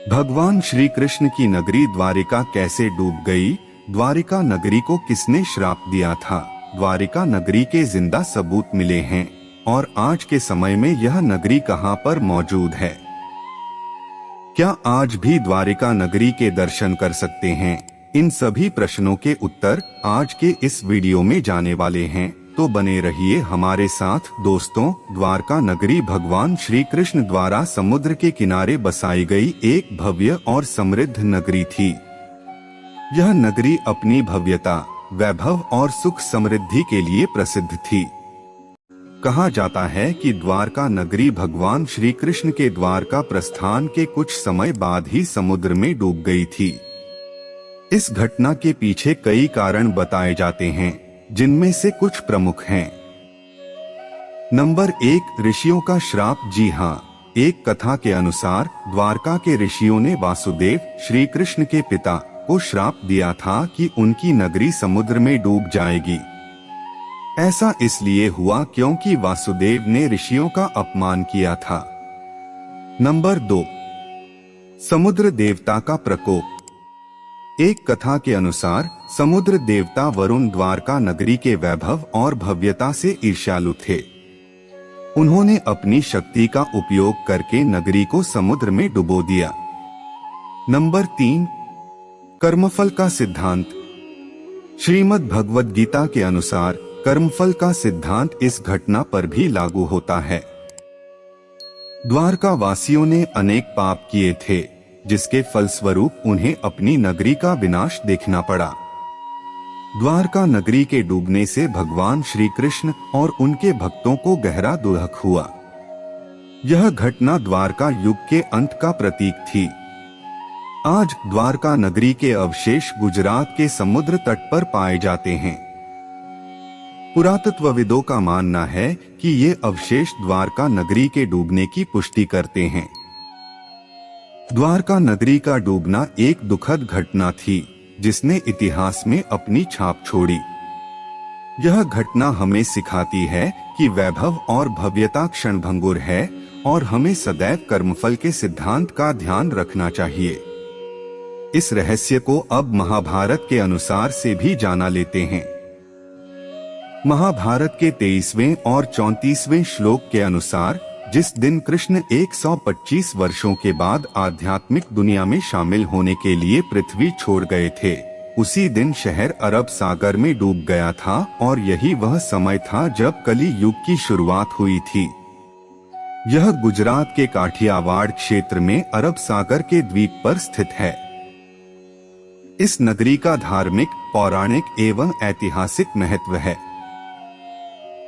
भगवान श्री कृष्ण की नगरी द्वारिका कैसे डूब गई? द्वारिका नगरी को किसने श्राप दिया था? द्वारिका नगरी के जिंदा सबूत मिले हैं और आज के समय में यह नगरी कहां पर मौजूद है? क्या आज भी द्वारिका नगरी के दर्शन कर सकते हैं? इन सभी प्रश्नों के उत्तर आज के इस वीडियो में जाने वाले हैं, तो बने रहिए हमारे साथ। दोस्तों, द्वारका नगरी भगवान श्री कृष्ण द्वारा समुद्र के किनारे बसाई गई एक भव्य और समृद्ध नगरी थी। यह नगरी अपनी भव्यता, वैभव और सुख समृद्धि के लिए प्रसिद्ध थी। कहा जाता है कि द्वारका नगरी भगवान श्री कृष्ण के द्वारका प्रस्थान के कुछ समय बाद ही समुद्र में डूब गई थी। इस घटना के पीछे कई कारण बताए जाते हैं, जिनमें से कुछ प्रमुख हैं। नंबर 1, ऋषियों का श्राप। जी हाँ, एक कथा के अनुसार द्वारका के ऋषियों ने वासुदेव, श्री कृष्ण के पिता, को श्राप दिया था कि उनकी नगरी समुद्र में डूब जाएगी। ऐसा इसलिए हुआ क्योंकि वासुदेव ने ऋषियों का अपमान किया था। नंबर 2, समुद्र देवता का प्रकोप। एक कथा के अनुसार समुद्र देवता वरुण द्वारका नगरी के वैभव और भव्यता से ईर्ष्यालु थे। उन्होंने अपनी शक्ति का उपयोग करके नगरी को समुद्र में डुबो दिया। नंबर 3, कर्मफल का सिद्धांत। श्रीमद् भगवद गीता के अनुसार कर्मफल का सिद्धांत इस घटना पर भी लागू होता है। द्वारका वासियों ने अनेक पाप किए थे, जिसके फलस्वरूप उन्हें अपनी नगरी का विनाश देखना पड़ा। द्वारका नगरी के डूबने से भगवान श्री कृष्ण और उनके भक्तों को गहरा दुख हुआ। यह घटना द्वारका युग के अंत का प्रतीक थी। आज द्वारका नगरी के अवशेष गुजरात के समुद्र तट पर पाए जाते हैं। पुरातत्वविदों का मानना है कि ये अवशेष द्वारका नगरी के डूबने की पुष्टि करते हैं। द्वारका नगरी का डूबना एक दुखद घटना थी, जिसने इतिहास में अपनी छाप छोड़ी। यह घटना हमें सिखाती है कि वैभव और भव्यता क्षणभंगुर है और हमें सदैव कर्मफल के सिद्धांत का ध्यान रखना चाहिए। इस रहस्य को अब महाभारत के अनुसार से भी जाना लेते हैं। महाभारत के 23वें और 34वें श्लोक के अनुसार जिस दिन कृष्ण 125 वर्षों के बाद आध्यात्मिक दुनिया में शामिल होने के लिए पृथ्वी छोड़ गए थे, उसी दिन शहर अरब सागर में डूब गया था और यही वह समय था जब कली युग की शुरुआत हुई थी। यह गुजरात के काठियावाड़ क्षेत्र में अरब सागर के द्वीप पर स्थित है। इस नगरी का धार्मिक, पौराणिक एवं ऐतिहासिक महत्व है।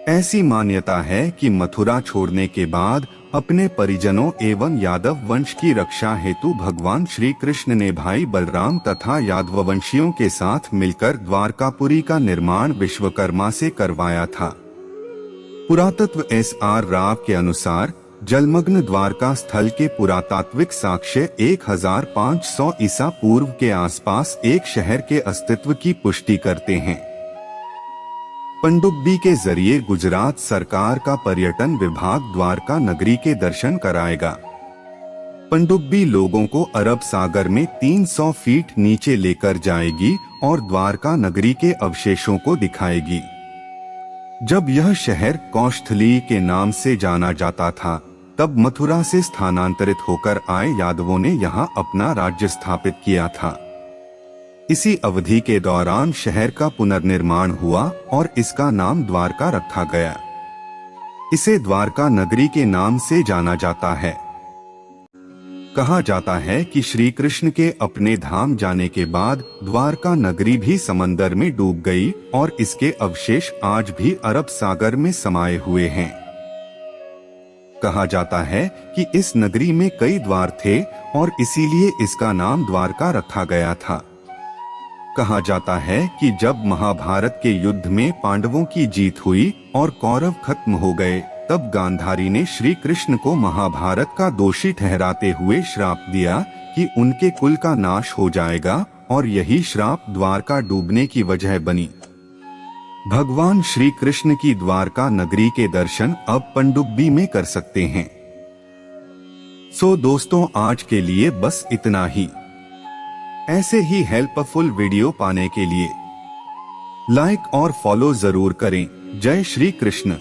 ऐसी मान्यता है कि मथुरा छोड़ने के बाद अपने परिजनों एवं यादव वंश की रक्षा हेतु भगवान श्री कृष्ण ने भाई बलराम तथा यादववंशियों के साथ मिलकर द्वारकापुरी का निर्माण विश्वकर्मा से करवाया था। पुरातत्व SR राव के अनुसार जलमग्न द्वारका स्थल के पुरातात्विक साक्ष्य 1500 ईसा पूर्व के आसपास एक शहर के अस्तित्व की पुष्टि करते हैं। पनडुब्बी के जरिए गुजरात सरकार का पर्यटन विभाग द्वारका नगरी के दर्शन कराएगा। पनडुब्बी लोगों को अरब सागर में 300 फीट नीचे लेकर जाएगी और द्वारका नगरी के अवशेषों को दिखाएगी। जब यह शहर कौशथली के नाम से जाना जाता था, तब मथुरा से स्थानांतरित होकर आए यादवों ने यहां अपना राज्य स्थापित किया था। इसी अवधि के दौरान शहर का पुनर्निर्माण हुआ और इसका नाम द्वारका रखा गया। इसे द्वारका नगरी के नाम से जाना जाता है। कहा जाता है कि श्री कृष्ण के अपने धाम जाने के बाद द्वारका नगरी भी समंदर में डूब गई और इसके अवशेष आज भी अरब सागर में समाये हुए हैं। कहा जाता है कि इस नगरी में कई द्वार थे और इसीलिए इसका नाम द्वारका रखा गया था। कहा जाता है कि जब महाभारत के युद्ध में पांडवों की जीत हुई और कौरव खत्म हो गए, तब गांधारी ने श्री कृष्ण को महाभारत का दोषी ठहराते हुए श्राप दिया कि उनके कुल का नाश हो जाएगा और यही श्राप द्वारका डूबने की वजह बनी। भगवान श्री कृष्ण की द्वारका नगरी के दर्शन अब पनडुब्बी में कर सकते हैं। सो दोस्तों, आज के लिए बस इतना ही। ऐसे ही हेल्पफुल वीडियो पाने के लिए लाइक और फॉलो जरूर करें। जय श्री कृष्ण।